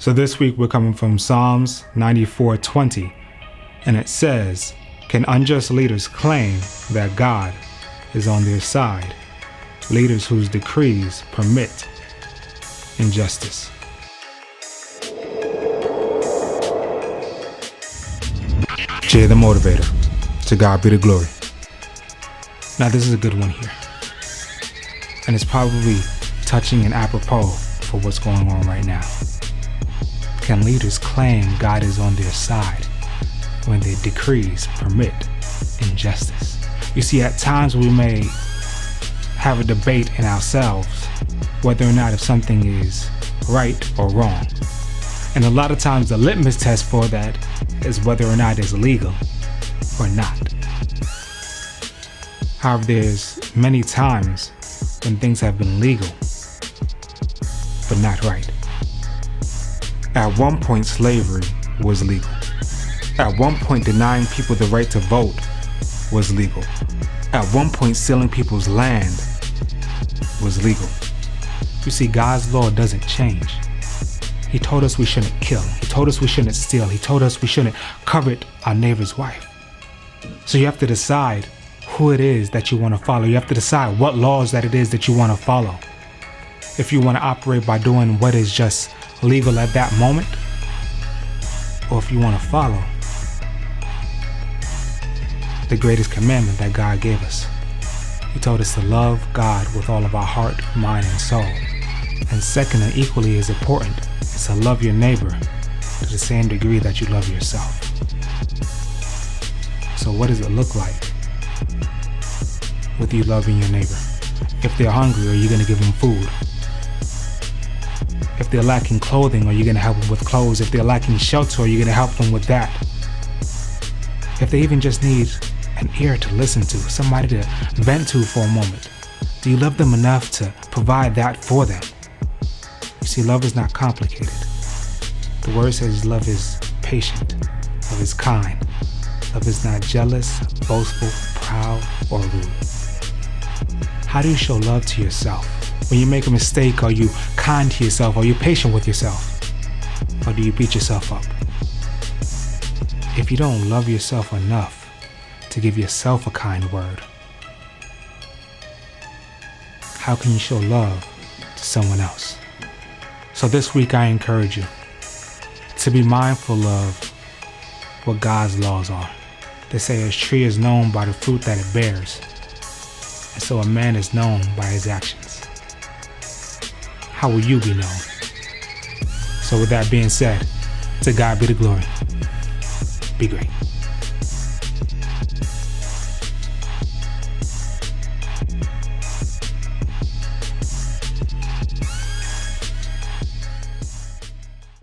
So this week we're coming from Psalms 94:20, and it says, "Can unjust leaders claim that God is on their side? Leaders whose decrees permit injustice." Jay the Motivator. To God be the glory. Now this is a good one here, and it's probably touching and apropos for what's going on right now. Can leaders claim God is on their side when their decrees permit injustice? You see, at times we may have a debate in ourselves whether or not if something is right or wrong. And a lot of times the litmus test for that is whether or not it's legal or not. However, there's many times when things have been legal, but not right. At one point, slavery was legal. At one point, denying people the right to vote was legal. At one point, stealing people's land was legal. You see, God's law doesn't change. He told us we shouldn't kill. He told us we shouldn't steal. He told us we shouldn't covet our neighbor's wife. So you have to decide who it is that you want to follow. You have to decide what laws that it is that you want to follow. If you want to operate by doing what is just legal at that moment, or if you want to follow the greatest commandment that God gave us. He told us to love God with all of our heart, mind, and soul. And second, and equally as important, is to love your neighbor to the same degree that you love yourself. So what does it look like with you loving your neighbor? If they're hungry, are you going to give them food? If they're lacking clothing, are you going to help them with clothes? If they're lacking shelter, are you going to help them with that? If they even just need an ear to listen to, somebody to vent to for a moment, do you love them enough to provide that for them? You see, love is not complicated. The word says love is patient, love is kind, love is not jealous, boastful, proud, or rude. How do you show love to yourself? When you make a mistake, are you kind to yourself? Are you patient with yourself? Or do you beat yourself up? If you don't love yourself enough to give yourself a kind word, how can you show love to someone else? So this week I encourage you to be mindful of what God's laws are. They say a tree is known by the fruit that it bears, and so a man is known by his actions. How will you be known? So with that being said, to God be the glory. Be great.